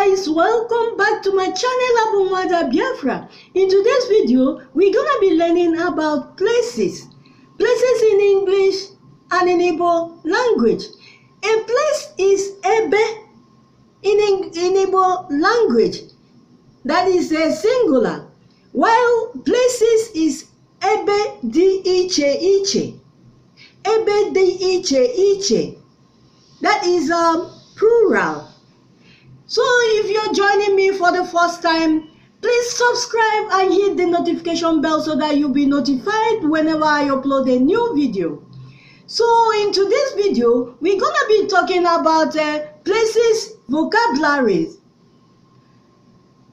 guys, welcome back to my channel Abunwada Biafra. In today's video, we're gonna be learning about places in English and in Igbo language. A place is ebe in Igbo language, that is a singular, while places is ebe di ichiche. Ebe di ichiche, that is plural. So if you're joining me for the first time, please subscribe and hit the notification bell so that you'll be notified whenever I upload a new video. So in today's video, we're gonna be talking about places vocabularies.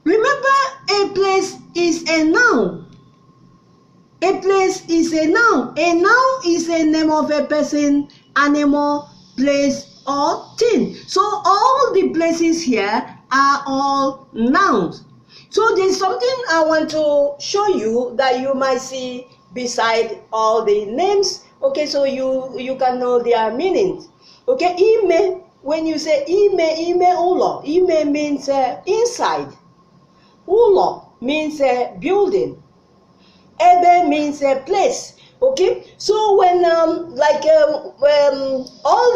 Remember, a place is a noun. A place is a noun. A noun is a name of a person, animal, place, or thing. So all the places here are all nouns. So there's something I want to show you that you might see beside all the names. Okay, so you can know their meanings. Okay, ime, when you say ime ulo, ime means inside. Ulo means building. Ebe means a place. Okay, so when all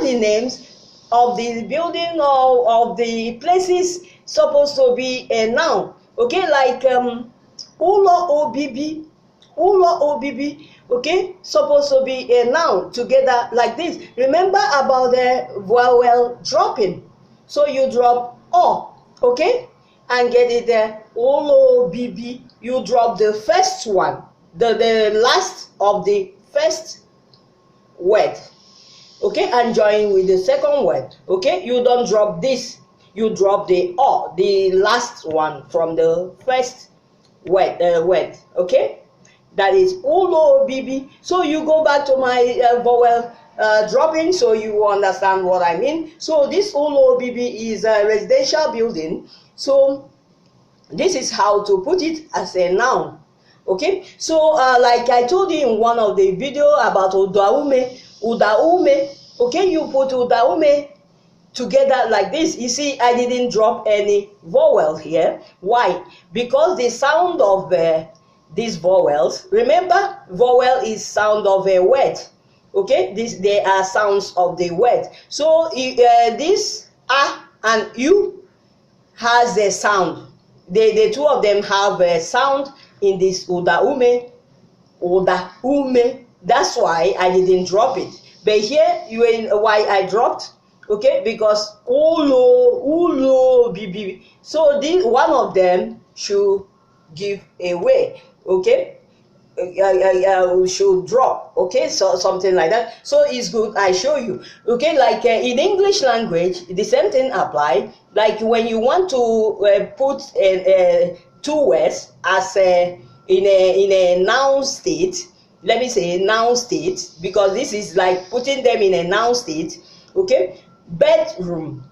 the names of the building or of the places supposed to be a noun. Okay, like ulo obibi, okay, supposed to be a noun together like this. Remember about the vowel dropping. So you drop o, okay, and get it there. Ulo obibi, you drop the first one, the last of the first word. Okay, and join with the second word. Okay, you don't drop this, you drop the o, the last one from the first word. Okay, that is ulo bibi. So you go back to my vowel dropping, so you understand what I mean. So this ulo bibi is a residential building. So this is how to put it as a noun. Okay, so like I told you in one of the video about udaume, okay, you put udaume together like this. You see, I didn't drop any vowel here. Why? Because the sound of these vowels, remember, vowel is sound of a word. Okay, they are sounds of the word. So this a and u has a sound. The two of them have a sound in this udaume. That's why I didn't drop it. But here, why I dropped, okay, because ulo bibi. So this one of them should give away, okay. Should drop, okay, so something like that. So it's good I show you, okay. Like in English language, the same thing apply. Like when you want to put two words as in a noun state. Let me say noun state, because this is like putting them in a noun state. Okay, bedroom,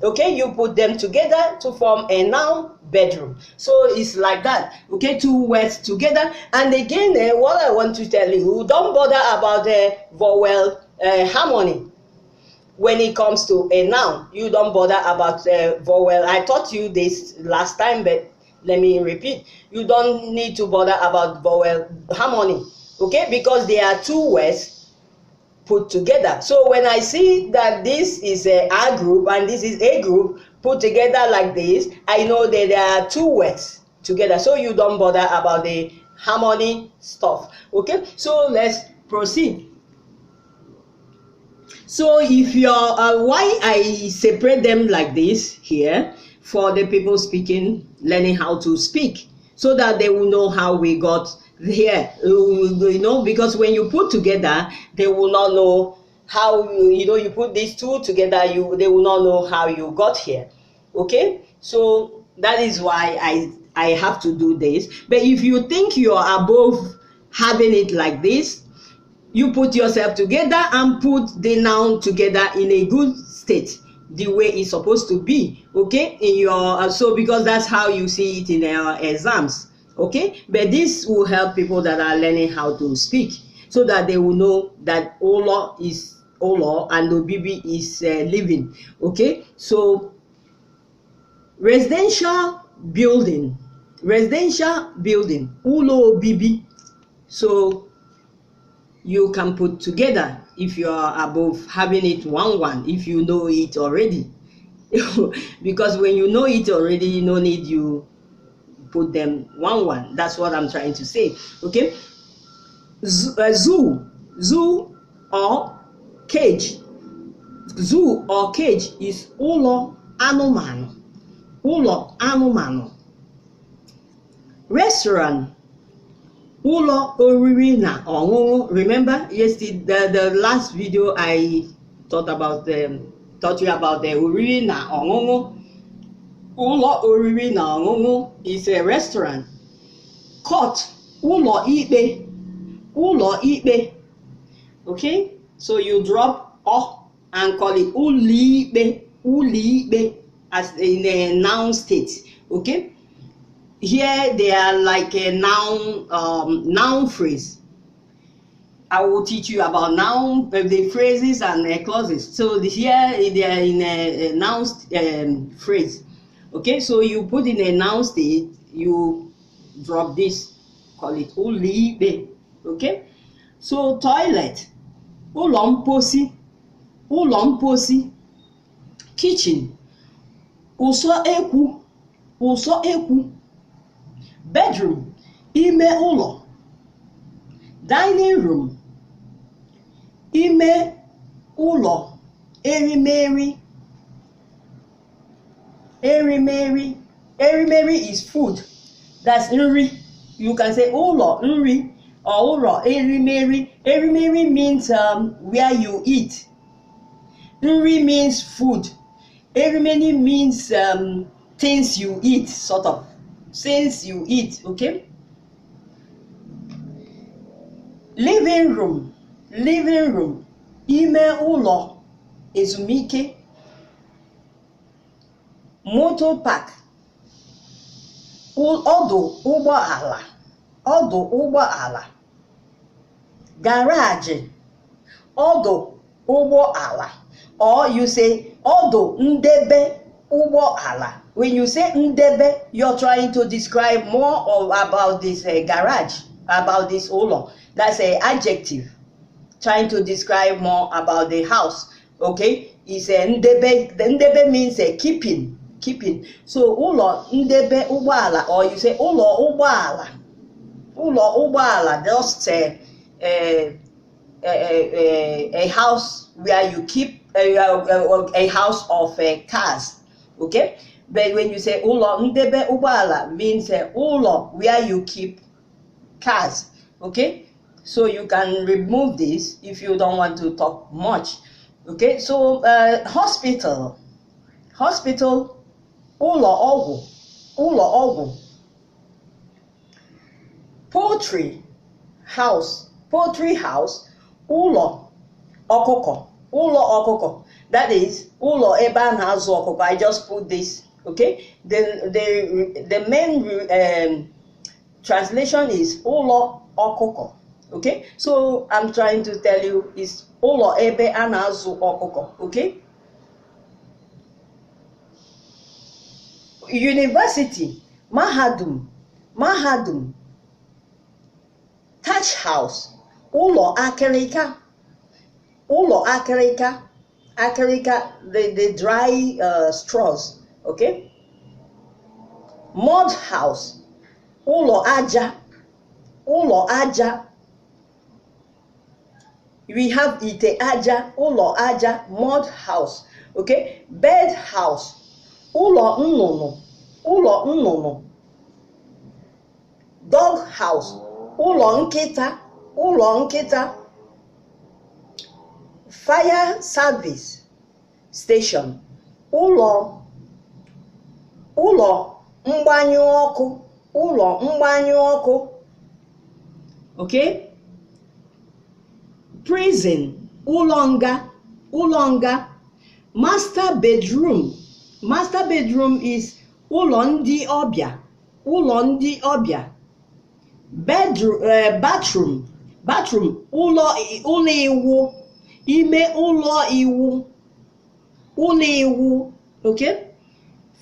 okay, you put them together to form a noun, bedroom. So it's like that, okay, two words together. And again, what I want to tell you, don't bother about the vowel harmony. When it comes to a noun, you don't bother about vowel. I taught you this last time, but let me repeat. You don't need to bother about vowel harmony, okay, because there are two words put together. So when I see that this is a group and this is a group put together like this, I know that there are two words together. So you don't bother about the harmony stuff, okay. So let's proceed. So if you're why I separate them like this here, for the people speaking, learning how to speak, so that they will know how we got here, you know, because when you put together, they will not know how, you put these two together, they will not know how you got here, okay. So that is why I have to do this. But if you think you're above having it like this, you put yourself together and put the noun together in a good state, the way it's supposed to be, okay, in your so because that's how you see it in our exams, okay. But this will help people that are learning how to speak, so that they will know that Olo is Olo and Obibi is living, okay. So Residential building, ụlọ obibi. So you can put together if you are above having it one if you know it already. Because when you know it already, no need you put them one. That's what I'm trying to say. Okay. Zoo or cage. Zoo or cage is ụlọ anụmanụ. Restaurant, ụlọ oriri na ọṅụṅụ. Remember yesterday, the last video I taught you about the oriri na ọṅụṅụ. Ụlọ oriri na ọṅụṅụ is a restaurant. Court, ụlọ ikpe. Okay, so you drop o and call it ụlọikpe as in a noun state. Okay, here they are like a noun phrase. I will teach you about noun, the phrases and clauses. So here they are in a noun phrase. Okay, so you put in a noun state, you drop this, call it ụlọikpe. Okay, so toilet, ụlọ mposi. Kitchen, usoekwu. Bedroom, ime ụlọ. Dining room, ime ụlọ. Erimeri is food. That's nri. You can say ụlọ nri or ụlọ erimeri. Erimeri means where you eat. Nri means food. Erimeri means things you eat, sort of. Things you eat, okay? Living room. Ime ụlọ ezumike. Motor park. Ọdụ ụgbọala. Garage. Ọdụ ụgbọala. Or you say ọdụ ndebe ụgbọala. When you say ndebe, you're trying to describe more about this garage, about this ụlọ. That's an adjective. Trying to describe more about the house. Okay? It's a ndebe. The ndebe means keeping. So ụlọ ndebe ụgbọala, or you say ụlọ ụgbọala. Just a house where you keep a house of cars. Okay? But when you say ụlọ ndebe ụgbọala, means ụlọ where you keep cars. Okay? So you can remove this if you don't want to talk much. Okay? So hospital, ụlọ ọgwụ. Poultry house, ụlọ ọkụkọ. That is ụlọ ebe a na-azụ ọkụkọ. I just put this. Okay, the main translation is ụlọ ọkụkọ. Okay, so I'm trying to tell you is ụlọ ebe a na-azụ ọkụkọ. Okay, university, mahadum. Thatch house, ụlọ akịrịka, the dry straws. Okay, mud house, ụlọ aja. We have ite aja, ụlọ aja, mud house. Okay, bed house, ụlọ nnụnụ. Dog house, ụlọ nkịta. Fire service station, ụlọ mgbanyụ ọkụ. Okay, prison, ụlọ nga. Master bedroom is ụlọ ndị ọbịa. Bathroom, ụlọ iwu. Ime ụlọ iwu. Okay,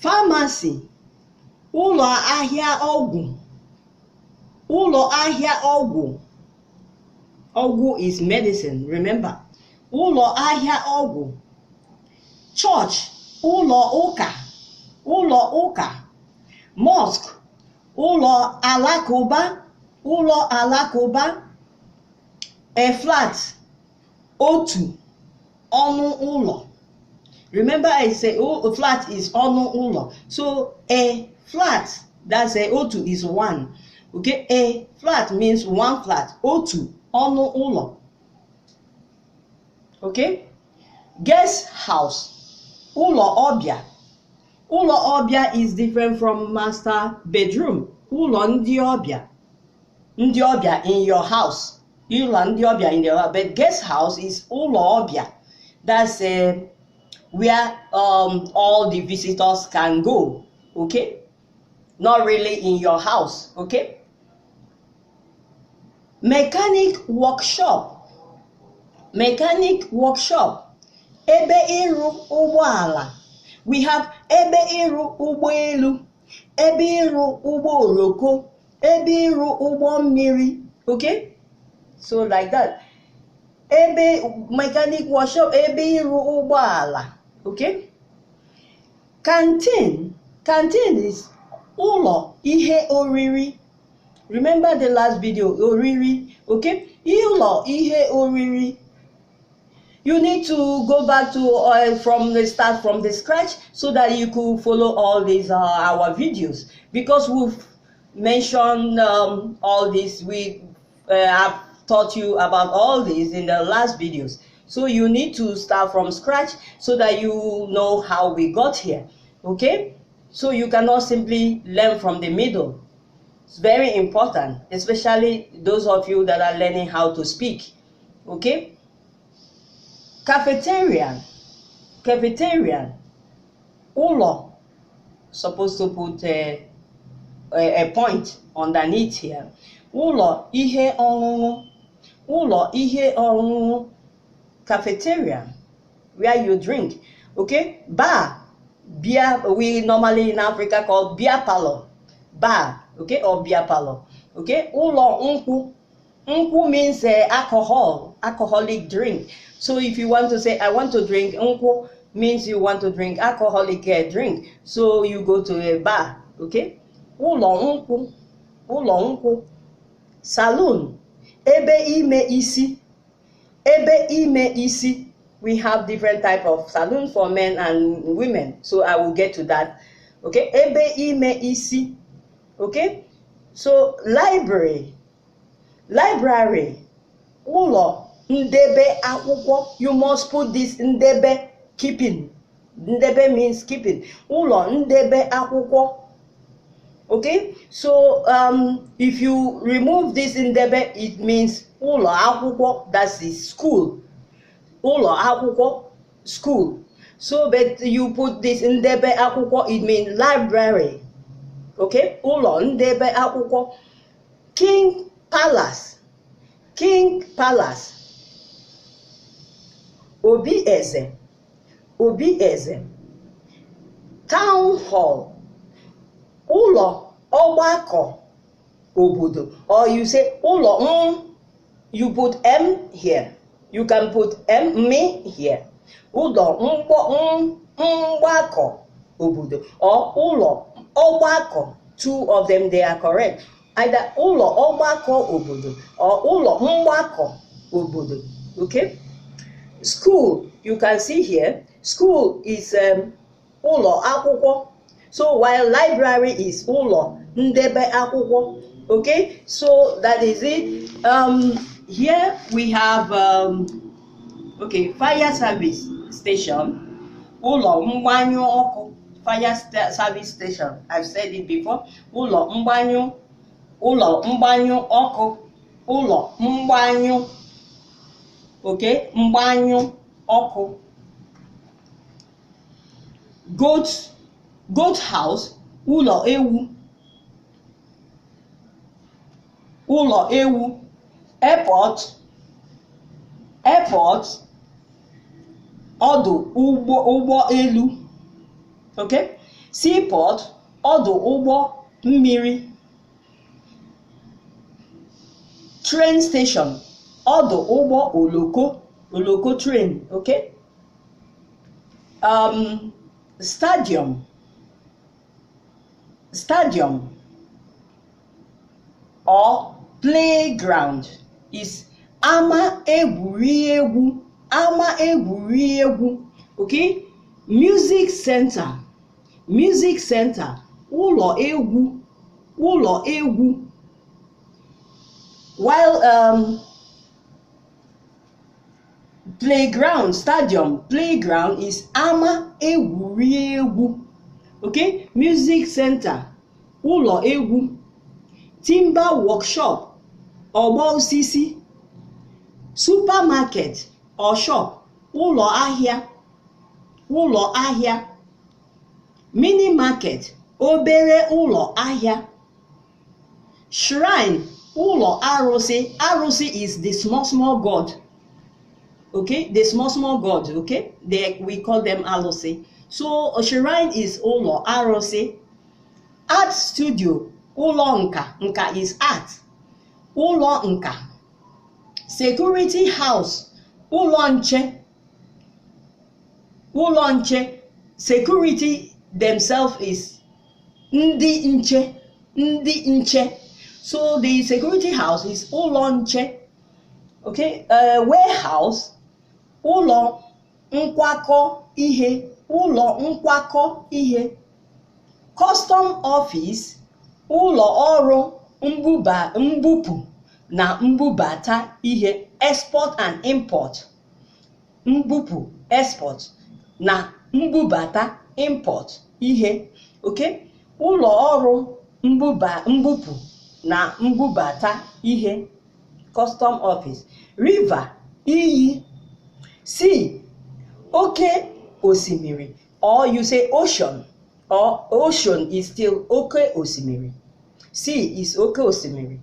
Pharmacy, ụlọ ahịa ọgwụ. Ụlọ ahịa ọgwụ. Ọgwụ is medicine, remember. Ụlọ ahịa ọgwụ. Church, ụlọ ụka. Ụlọ ụka. Mosque, ụlọ alakụba. Ụlọ alakụba. A flat, otu, ọnụ ụlọ. Remember I say a flat is ọnụ ụlọ. So a flat, that's a otu is one. Okay, a flat means one flat. Otu, ọnụ ụlọ. Okay, guest house, ụlọ ọbịa. Ụlọ ọbịa is different from master bedroom. Ụlọ ndị ọbịa. Ndị ọbịa in your house. Ụlọ ndị ọbịa in your house. But guest house is ụlọ ọbịa. That's where all the visitors can go. Okay, not really in your house. Okay. Mechanic workshop. Mechanic workshop. Ebe ịrụ ụgbọala. We have ebe ịrụ ụgbọelu, ebe ịrụ ụgbọ oloko, ebe ịrụ ụgbọ mmiri. Okay, so like that. Ebe mechanic workshop, ebe ịrụ ụgbọala. Okay. Canteen. Canteen is ụlọ ihe oriri. Remember the last video, oriri. Okay, ụlọ ihe oriri. You need to go back to from the start, from the scratch, so that you could follow all these our videos, because we've mentioned all this. We have taught you about all these in the last videos. So you need to start from scratch so that you know how we got here. Okay, so you cannot simply learn from the middle. It's very important, especially those of you that are learning how to speak. Okay. Cafeteria. Cafeteria. Ụlọ. Supposed to put a point underneath here. Ụlọ ihe ọṅụṅụ. Ụlọ ihe ọṅụṅụ. Cafeteria, where you drink. Okay. Bar. Beer, we normally in Africa call beer parlor. Bar. Okay, or beer parlor. Okay. Ụlọ nkwụ. Nkwụ means alcohol, alcoholic drink. So if you want to say, I want to drink nkwụ, means you want to drink alcoholic drink. So you go to a bar. Okay. Ụlọ nkwụ. Ụlọ nkwụ. Saloon. Ebe ime isi. Ebe ime isi. We have different type of saloon for men and women. So I will get to that. Okay. Ebe ime isi. Okay. So library. Library. Ụlọ ndebe akwụkwọ. You must put this ndebe, keeping. Ndebe means keeping. Ụlọ ndebe akwụkwọ. Okay, so if you remove this ndebe, it means ụlọ akwụkwọ, that's the school. Ụlọ akwụkwọ, school. So but you put this ndebe akwụkwọ, it means library. Okay, ụlọ ndebe akwụkwọ. King Palace. King Palace. Obi Eze. Obi Eze. Town Hall. Ụlọ ọgbakọ obodo. Or you say ụlọ you put M here. You can put me here. Ụlọ mgbakọ obodo or ụlọ ọgbakọ. Two of them, they are correct. Either ụlọ ọgbakọ obodo or ụlọ mgbakọ obodo. Okay. School, you can see here, school is ụlọ akwụkwọ. So while library is ụlọ ndebe akwụkwọ. Okay, so that is it. Here we have okay, fire service station. Ụlọ mgbanyụ ọkụ. Fire service station. I've said it before. Ụlọ mgbanyụ ọkụ. Ụlọ mgbanyụ. Okay, mgbanyụ ọkụ. Goat house. Ụlọ ewu. Ụlọ ewu. Airport. Ọdụ ụgbọ elu. Okay, Seaport, ọdụ ụgbọ mmiri. Train station, ọdụ ụgbọ oloko train, okay? Stadium or playground is ama egwuregwu, okay? Music center, ụlọ egwu. While playground is ama egwuregwu, okay? Music center, ụlọ egwu. Timber workshop, ọgba osisi. Supermarket or shop, ụlọ ahịa. Mini market, obere ụlọ ahịa. Shrine, ụlọ arụsị. Arụsị is the small god, okay? The small god, okay? We call them arụsị. So a shrine is ụlọ arụsị. Art studio, ụlọ nka is art, ụlọ nka. Security house, ụlọ nche. Security themselves is ndị nche. So the security house is ụlọ nche, okay? Warehouse, ụlọ nkwakọ ihe. Custom office, ụlọ ọrụ mbupụ na mbubata ihe. Export and import, mbupụ, export, na mbubata, import ihe, okay? Ụlọ ọrụ mbupụ na mbubata ihe. Custom office. River, iyi. Sea, oke osimiri, or you say ocean, or ocean is still oke osimiri. Sea is oke osimiri,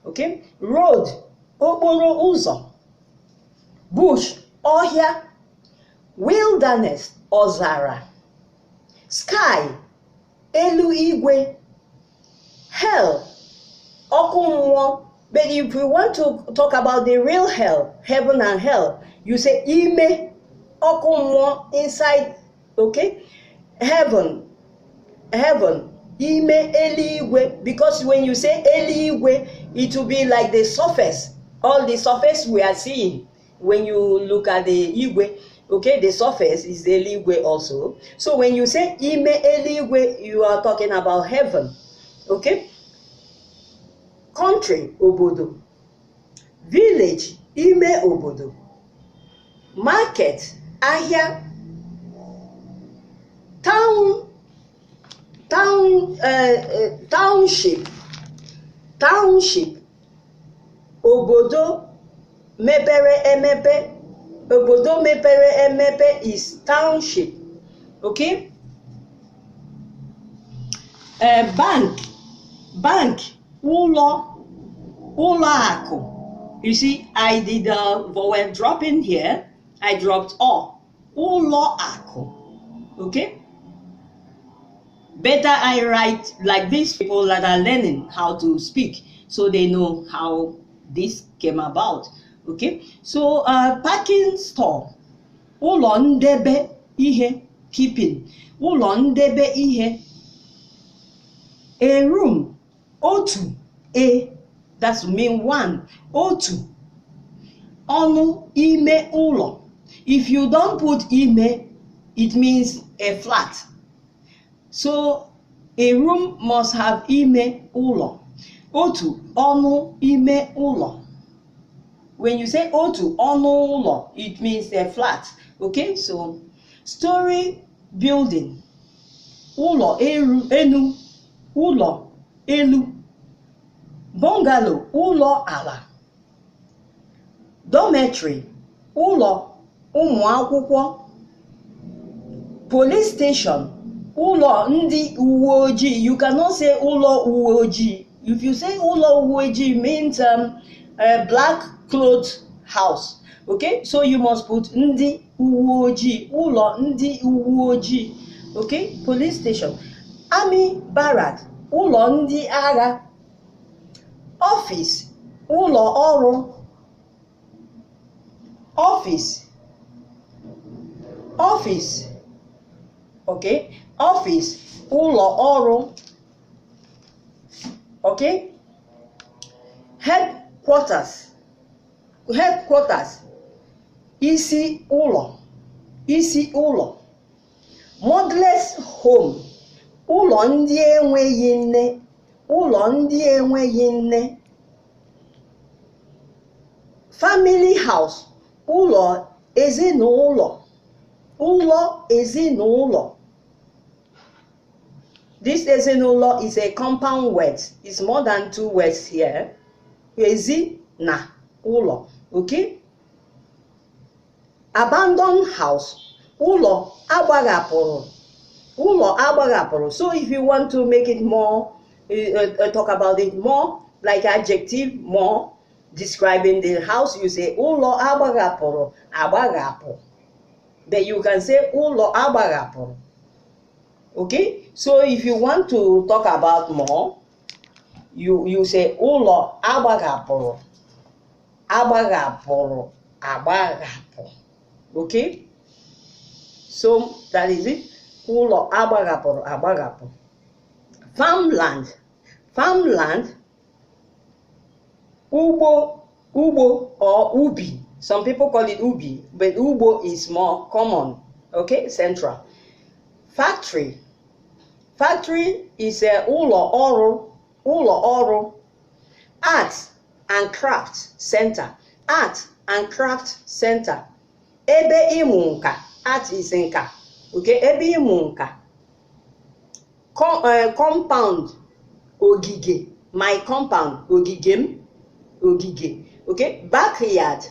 okay? Road, okporo ụzọ. Bush, ọhịa. Wilderness, ọzara. Sky, eluigwe. Hell, ọkụ mmụọ. But if you want to talk about the real hell, heaven and hell, you say ime, ọkụ mmụọ, inside, okay? Heaven, ime, eluigwe. Because when you say eluigwe, it will be like the surface, all the surface we are seeing when you look at the igwe, okay? The surface is the eluigwe also. So when you say ime eluigwe, you are talking about heaven, okay? Country, obodo. Village, ime obodo. Market, ahịa. Township, obodo mepere emepe. Obodo mepere emepe is township, okay? Bank, ụlọ akụ. You see, I did a vowel drop in here. I dropped o. Ụlọ akụ, okay? Better I write like this, people that are learning how to speak, so they know how this came about, okay? So parking store, ụlọ ndebe ihe, keeping, ụlọ ndebe ihe. A room, otu, that's mean one, otu. Ọnụ, ime ụlọ. If you don't put ime, it means a flat. So a room must have ime ụlọ. Otu, ọnụ, ime ụlọ. When you say otu, ọnụ ụlọ, it means a flat, okay? So story building, ụlọ enu, ụlọ elu. Bungalow, ụlọ ala. Dormitory, ụlọ ụmụ akwụkwọ. Police station, ụlọ ndị uwe ojii. You cannot say ụlọ uwe ojii. If you say ụlọ uwe ojii, means a black cloth house, okay? So you must put ndị uwe ojii, ụlọ ndị uwe ojii. Okay, police station. Army barrack, ụlọ ndị agha. Office, ụlọ ọrụ. Office, office. Okay, office, ụlọ ọrụ. Okay, headquarters, headquarters. Isi ụlọ, isi ụlọ. Motherless home, ụlọ ndị enweghị nne, ụlọ ndị enweghị nne. Family house, ụlọ ezinụlọ, ụlọ ezinụlọ. This ezinụlọ is a compound word. It's more than two words here. Ezi na ụlọ. Okay? Abandoned house, ụlọ agbahapụrụ, ụlọ agbahapụrụ. So if you want to make it more, talk about it more, like adjective, more describing the house, you say ụlọ agbahapụrụ, agbahapụ. Then you can say ụlọ agbahapụrụ. Okay? So if you want to talk about more, you say ụlọ agbahapụrụ, agbahapụrụ, agbahapụ. Okay? So that is it. Ụlọ agbahapụrụ, agbahapụ. Farmland, farmland. Ugbo, ugbo or ubi. Some people call it ubi, but ugbo is more common. Okay, central. Factory, factory is a ụlọ ọrụ, ụlọ ọrụ. Arts and craft center, art and craft center. Ebe ịmụ nka, art is nka. Okay, ebe ịmụ nka. Compound, ogige, my compound, ogige m, ogige. Okay, backyard,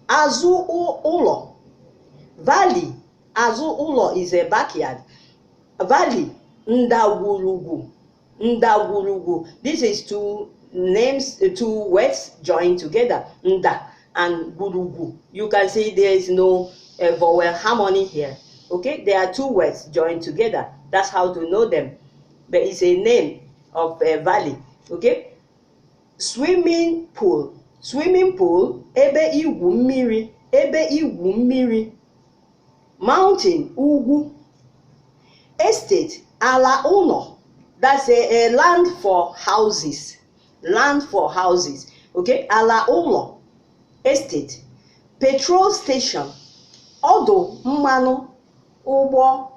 azụ ụlọ. Valley, azụ ụlọ is a backyard. Valley, ndagwurugwu, ndagwurugwu. This is two names, two words joined together, nda and gurugwu. You can see there is no vowel harmony here. Okay, there are two words joined together. That's how to know them. But it's a name of a valley. Okay, swimming pool, swimming pool. Ebe igwu mmiri, ebe igwu mmiri. Mountain, ugwu. Estate, ala ụlọ. That's a land for houses, land for houses. Okay, ala ụlọ. Estate. Petrol station, ọdụ mmanụ ụgbọ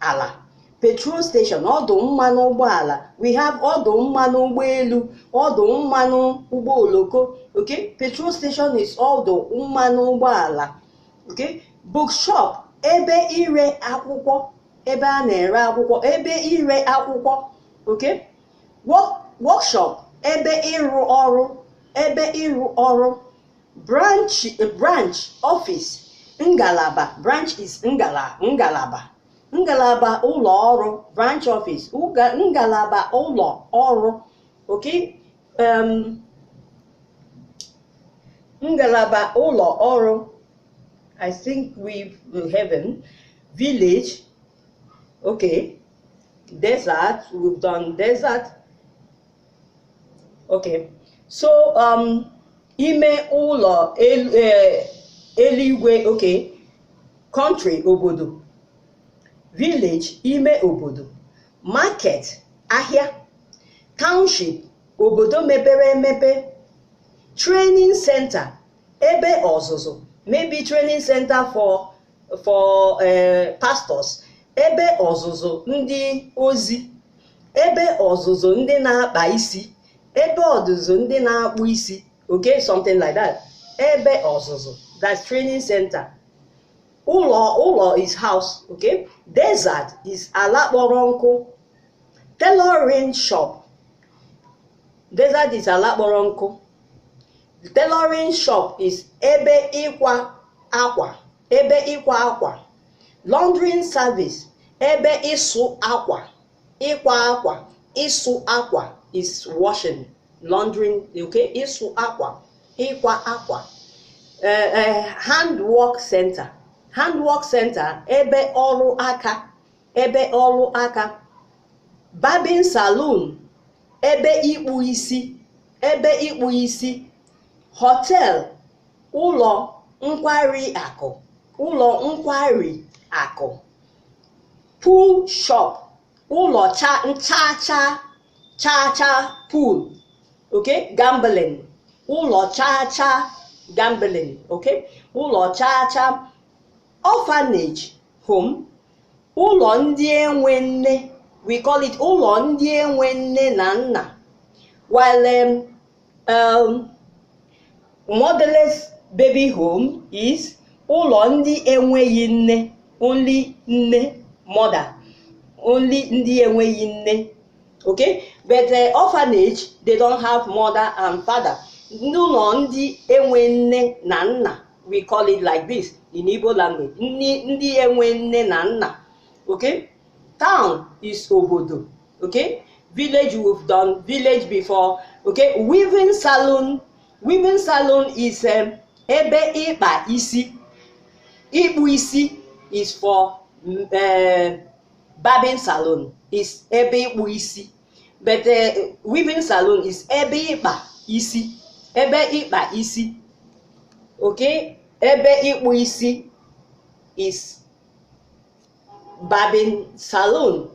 ala. Petrol station, ọdụ mmanụ ụgbọala. We have ọdụ mmanụ ụgbọelu, ọdụ mmanụ ụgbọ oloko. Okay, petrol station is ọdụ mmanụ ụgbọala. Okay, bookshop, ebe ire akwụkwọ, ebe a na-ere akwụkwọ, ebe ire akwụkwọ. Okay, workshop, ebe ịrụ ọrụ, ebe ịrụ ọrụ. Branch, office, ngalaba. Branch is ngalaba. Ngalaba ụlọ ọrụ, branch office. Ngalaba ụlọ ọrụ. Okay, ngalaba ụlọ ọrụ. I think we haven't. Village. Okay, desert. We've done desert. Okay, so ime ụlọ eluigwe. Okay, country, obodo. Village, ime obodo. Market, ahịa. Township, obodo mepere emepe. Training center, ebe ọzụzụ. Maybe training center for pastors. Ebe ọzụzụ ndị ozi. Ebe ọzụzụ ndị na-akpa isi. Ebe ọzụzụ ndị na-akpụ isi. Okay, something like that. Ebe ọzụzụ, that's training center. Ụlọ is house. Okay, desert is ala kpọrọ nkụ. Tailoring shop, desert is ala kpọrọ nkụ. Tailoring shop is ebe ịkwa akwa, ebe ịkwa akwa. Laundry service, ebe ịsụ akwa, ịkwa akwa. Ịsụ akwa is washing, laundering. Okay, ịsụ akwa, ịkwa akwa. Handwork center, handwork center, ebe ọrụ aka. ebe ọrụ aka. Barbing saloon, ebe ịkpụ isi, ebe ịkpụ isi. Hotel, ụlọ nkwari akụ, ụlọ nkwari akụ. Pool shop, ụlọ cha-cha pool, okay, gambling, ụlọ cha-cha gambling, okay, ụlọ cha-cha. Orphanage home, ụlọ ndị enwe nne, we call it ụlọ ndị enwe nne na nna. While motherless baby home is ụlọ ndị enweghị nne, only nne, mother, only ndị enweghị nne, okay. But orphanage, they don't have mother and father. Ụlọ ndị enwe nne na nna, we call it like this in Igbo language, ndị enwe nne na nna, okay. Town is obodo, okay. Village, we've done village before, okay. Weaving salon, weaving salon is ebe ịkpa isi. Ịkpụ isi is for barbing salon, is ebe ịkpụ isi. But weaving salon is ebe ịkpa isi, ebe ịkpa isi, okay. Ebe ịkpụ isi is barbing salon.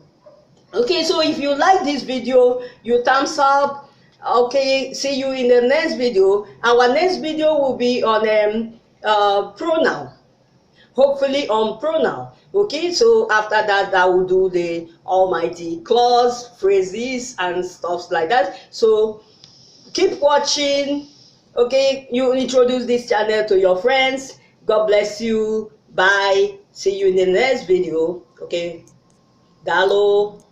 Okay, so if you like this video, you thumbs up. Okay, see you in the next video. Our next video will be on pronoun, hopefully on pronoun. Okay, so after that, I will do the almighty clause, phrases and stuff like that. So keep watching. Okay, you introduce this channel to your friends. God bless you. Bye. See you in the next video. Okay, Dalo.